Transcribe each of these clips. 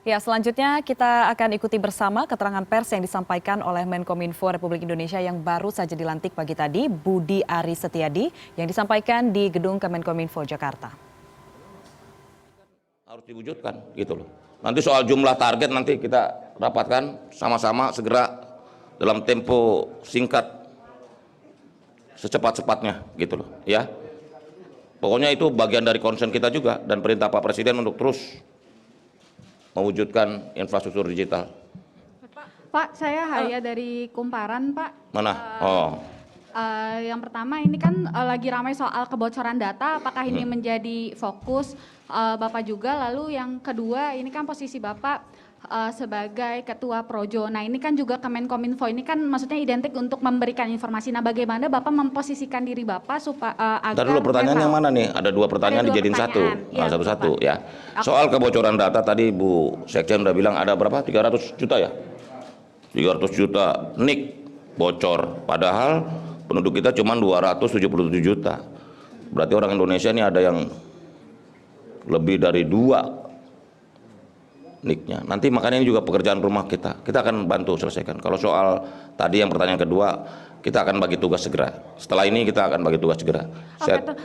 Ya, selanjutnya kita akan ikuti bersama keterangan pers yang disampaikan oleh Menkominfo Republik Indonesia yang baru saja dilantik pagi tadi, Budi Aris Setiadi, yang disampaikan di Gedung Kemenkominfo Jakarta. Harus diwujudkan gitu loh. Nanti soal jumlah target nanti kita rapatkan sama-sama segera dalam tempo singkat secepat-cepatnya gitu loh ya. Pokoknya itu bagian dari concern kita juga dan perintah Pak Presiden untuk terus mewujudkan infrastruktur digital. Pak, saya Haya dari Kumparan, Pak. Mana? Yang pertama ini kan lagi ramai soal kebocoran data, apakah ini menjadi fokus Bapak juga? Lalu yang kedua, ini kan posisi Bapak sebagai Ketua Projo. Nah, ini kan juga Kemenkominfo ini kan maksudnya identik untuk memberikan informasi. Nah, bagaimana Bapak memposisikan diri Bapak supaya agar dulu pertanyaannya mana nih? Ada dua pertanyaan dijadiin satu. Ya, satu-satu ya. Soal kebocoran data tadi Bu Sekjen udah bilang ada berapa? 300 juta ya? 300 juta nik bocor. Padahal penduduk kita cuma 277 juta. Berarti orang Indonesia ini ada yang lebih dari 2 niknya. Nanti makanya ini juga pekerjaan rumah kita. Kita akan bantu selesaikan. Kalau soal tadi yang pertanyaan kedua, kita akan bagi tugas segera. Setelah ini kita akan bagi tugas segera.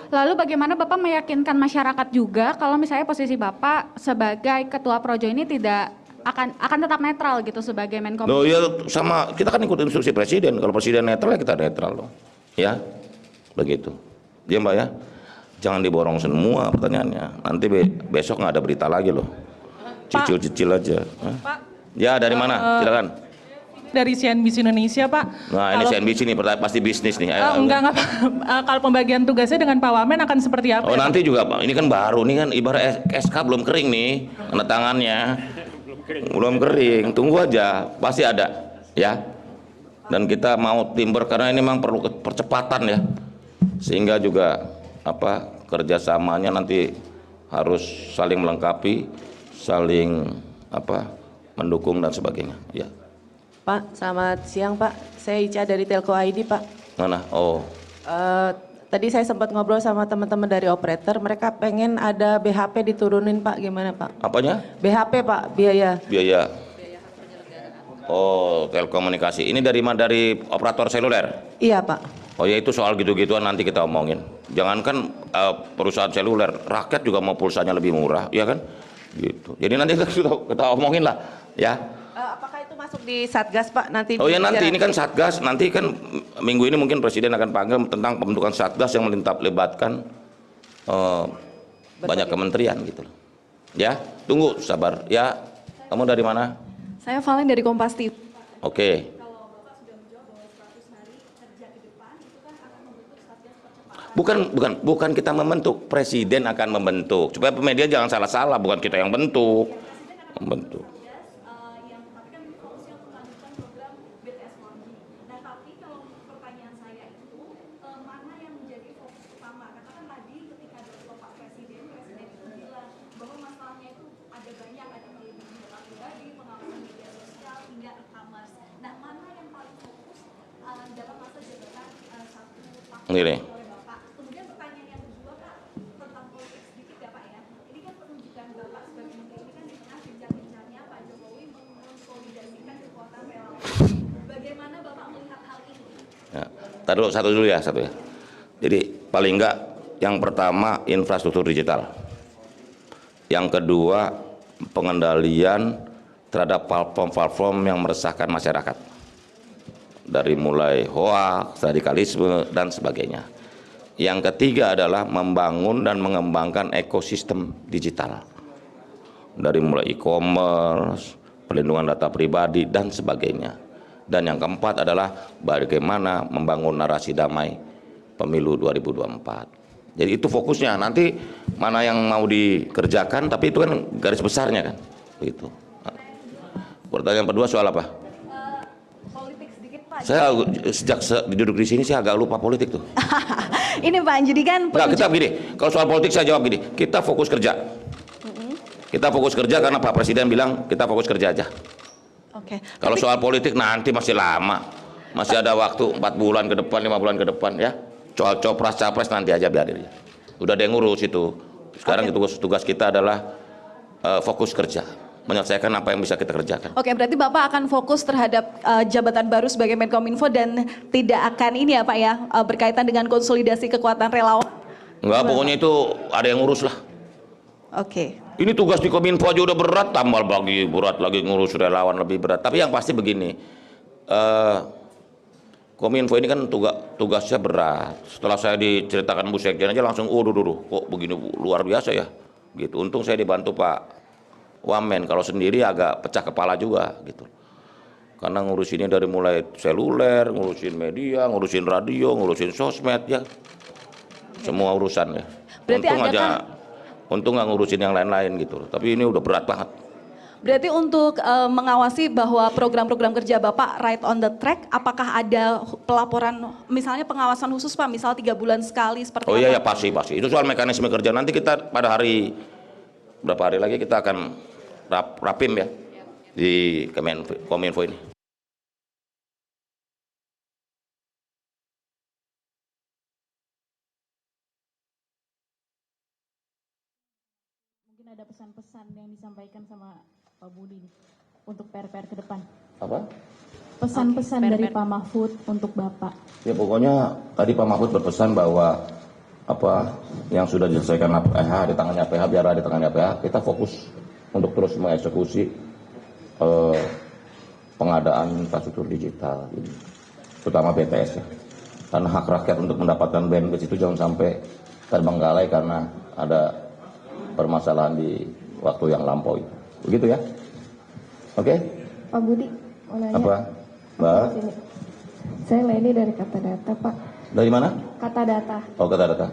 Lalu bagaimana Bapak meyakinkan masyarakat juga kalau misalnya posisi Bapak sebagai Ketua Projo ini tidak akan tetap netral gitu sebagai Menkom? Loh ya sama, kita kan ikut instruksi Presiden. Kalau Presiden netral ya kita netral loh. Ya, begitu. Ya Mbak ya, jangan diborong semua pertanyaannya. Nanti besok nggak ada berita lagi loh. Cicil-cicil aja. Pak, ya dari mana? Silakan. Dari CNBC Indonesia, Pak. Nah ini CNBC nih pasti bisnis nih. Enggak Pak. Kalau pembagian tugasnya dengan Pak Wamen akan seperti apa? Oh ya, nanti Pak? Juga Pak. Ini kan baru nih kan ibarat SK belum kering nih, tanda tangannya. Belum kering. Tunggu aja, pasti ada, ya. Dan kita mau timber karena ini memang perlu percepatan ya, sehingga juga kerjasamanya nanti harus saling melengkapi, saling mendukung dan sebagainya. Ya. Pak, selamat siang Pak. Saya Ica dari Telco ID Pak. Mana? Oh. Tadi saya sempat ngobrol sama teman-teman dari operator, mereka pengen ada BHP diturunin Pak, gimana Pak? Apanya? BHP Pak, biaya. Biaya. Oh, telekomunikasi. Ini dari operator seluler? Iya Pak. Oh ya itu soal gitu-gituan nanti kita omongin. Jangankan perusahaan seluler, rakyat juga mau pulsanya lebih murah, ya kan? Gitu. Jadi nanti kita omongin lah, ya. Apakah itu masuk di Satgas Pak nanti? Oh ya nanti ini kan Satgas, nanti kan minggu ini mungkin Presiden akan panggil tentang pembentukan Satgas yang melibatkan banyak kementerian gitu. Ya, tunggu sabar. Ya, kamu dari mana? Saya Valen dari Kompas TV. Oke. Bukan kita membentuk, Presiden akan membentuk. Supaya media jangan salah-salah, bukan kita yang bentuk. Membentuk. Ini. Satu dulu ya. Jadi paling enggak yang pertama infrastruktur digital. Yang kedua pengendalian terhadap platform-platform yang meresahkan masyarakat. Dari mulai hoaks, radikalisme dan sebagainya. Yang ketiga adalah membangun dan mengembangkan ekosistem digital. Dari mulai e-commerce, perlindungan data pribadi dan sebagainya. Dan yang keempat adalah bagaimana membangun narasi damai pemilu 2024. Jadi itu fokusnya. Nanti mana yang mau dikerjakan, tapi itu kan garis besarnya kan. Begitu. Pertanyaan kedua soal apa? Politik sedikit Pak. Saya sejak duduk di sini saya agak lupa politik tuh. Ini Pak, jadi kan Nggak, kita begini, kalau soal politik saya jawab gini, kita fokus kerja. Kita fokus kerja karena Pak Presiden bilang kita fokus kerja aja. Oke. Kalau soal politik nanti masih lama, masih ada waktu 4 bulan ke depan, 5 bulan ke depan ya. Soal copras capres nanti aja biarin. Udah ada yang ngurus itu. Sekarang tugas kita adalah fokus kerja. menyelesaikan apa yang bisa kita kerjakan. Oke, berarti Bapak akan fokus terhadap jabatan baru sebagai Menkominfo dan tidak akan ini ya Pak ya, berkaitan dengan konsolidasi kekuatan relawan? Enggak, pokoknya itu ada yang ngurus lah. Oke. Ini tugas di Kominfo aja udah berat, tambah lagi berat lagi ngurus relawan lebih berat. Tapi yang pasti begini, Kominfo ini kan tugasnya berat. Setelah saya diceritakan Bu Sekjen aja langsung, kok begini luar biasa ya. Gitu. Untung saya dibantu Pak Wamen, kalau sendiri agak pecah kepala juga gitu. Karena ngurusinnya dari mulai seluler, ngurusin media, ngurusin radio, ngurusin sosmed ya. Semua urusan ya. Berarti Untung nggak ngurusin yang lain-lain gitu. Tapi ini udah berat banget. Berarti untuk mengawasi bahwa program-program kerja Bapak right on the track, apakah ada pelaporan, misalnya pengawasan khusus Pak, misal 3 bulan sekali seperti Oh apa? iya ya pasti. Itu soal mekanisme kerja. Nanti kita pada berapa hari lagi kita akan rapim ya di Kominfo ini. Mungkin ada pesan-pesan yang disampaikan sama Pak Budi nih, untuk PR-PR ke depan. Apa? Pesan-pesan dari Pak Mahfud untuk Bapak. Ya pokoknya tadi Pak Mahfud berpesan bahwa apa yang sudah diselesaikan APH di tangannya APH biar ada di tangannya APH, kita fokus untuk terus mengeksekusi pengadaan infrastruktur digital, gitu. Terutama BTS ya. Karena hak rakyat untuk mendapatkan bandwidth itu jangan sampai terbengkalai karena ada permasalahan di waktu yang lampau. Begitu ya? Oke? Pak Budi, mau nanya. Apa? Mbak? Saya Leni dari Kata Data, Pak. Dari mana? Kata Data. Oh, Kata Data.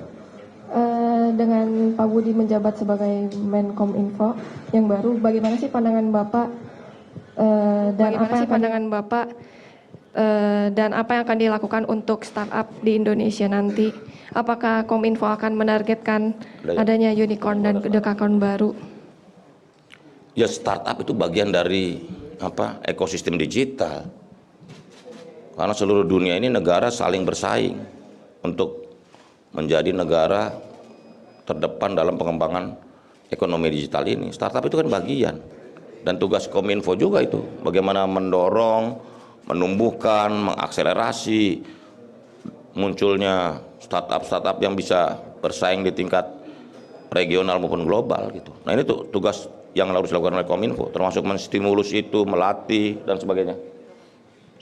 Dengan Pak Budi menjabat sebagai Menkominfo yang baru, bagaimana sih pandangan Bapak dan apa yang akan dilakukan untuk startup di Indonesia nanti? Apakah Kominfo akan menargetkan adanya unicorn dan dekakorn baru? Ya startup itu bagian dari ekosistem digital. Karena seluruh dunia ini negara saling bersaing untuk menjadi negara terdepan dalam pengembangan ekonomi digital ini. Startup itu kan bagian. Dan tugas Kominfo juga itu, bagaimana mendorong, menumbuhkan, mengakselerasi munculnya startup yang bisa bersaing di tingkat regional maupun global gitu. Nah ini tuh tugas yang harus dilakukan oleh Kominfo, termasuk menstimulus itu, melatih dan sebagainya.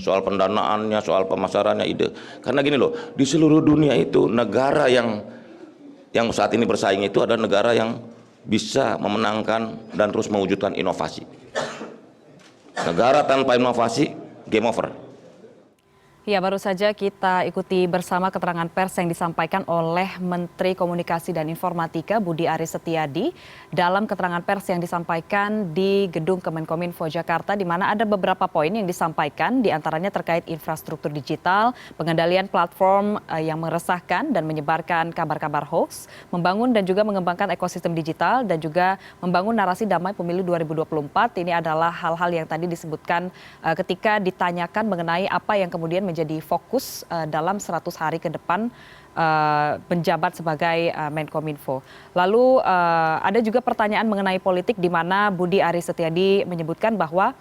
Soal pendanaannya, soal pemasarannya, ide. Karena gini loh, di seluruh dunia itu negara yang saat ini bersaing itu adalah negara yang bisa memenangkan dan terus mewujudkan inovasi. Negara tanpa inovasi, game over. Ya, baru saja kita ikuti bersama keterangan pers yang disampaikan oleh Menteri Komunikasi dan Informatika Budi Aris Setiadi dalam keterangan pers yang disampaikan di Gedung Kemenkominfo Jakarta, di mana ada beberapa poin yang disampaikan, diantaranya terkait infrastruktur digital, pengendalian platform yang meresahkan dan menyebarkan kabar-kabar hoax, membangun dan juga mengembangkan ekosistem digital, dan juga membangun narasi damai pemilu 2024. Ini adalah hal-hal yang tadi disebutkan ketika ditanyakan mengenai apa yang kemudian menjadi fokus dalam 100 hari ke depan menjabat sebagai Menkominfo. Lalu ada juga pertanyaan mengenai politik di mana Budi Aris Setiadi menyebutkan bahwa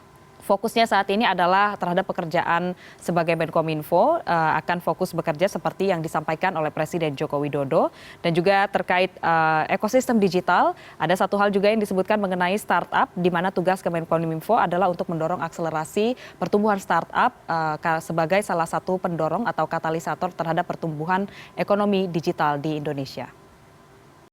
fokusnya saat ini adalah terhadap pekerjaan sebagai Menkominfo, akan fokus bekerja seperti yang disampaikan oleh Presiden Joko Widodo, dan juga terkait ekosistem digital. Ada satu hal juga yang disebutkan mengenai startup, di mana tugas Kemenkominfo adalah untuk mendorong akselerasi pertumbuhan startup sebagai salah satu pendorong atau katalisator terhadap pertumbuhan ekonomi digital di Indonesia.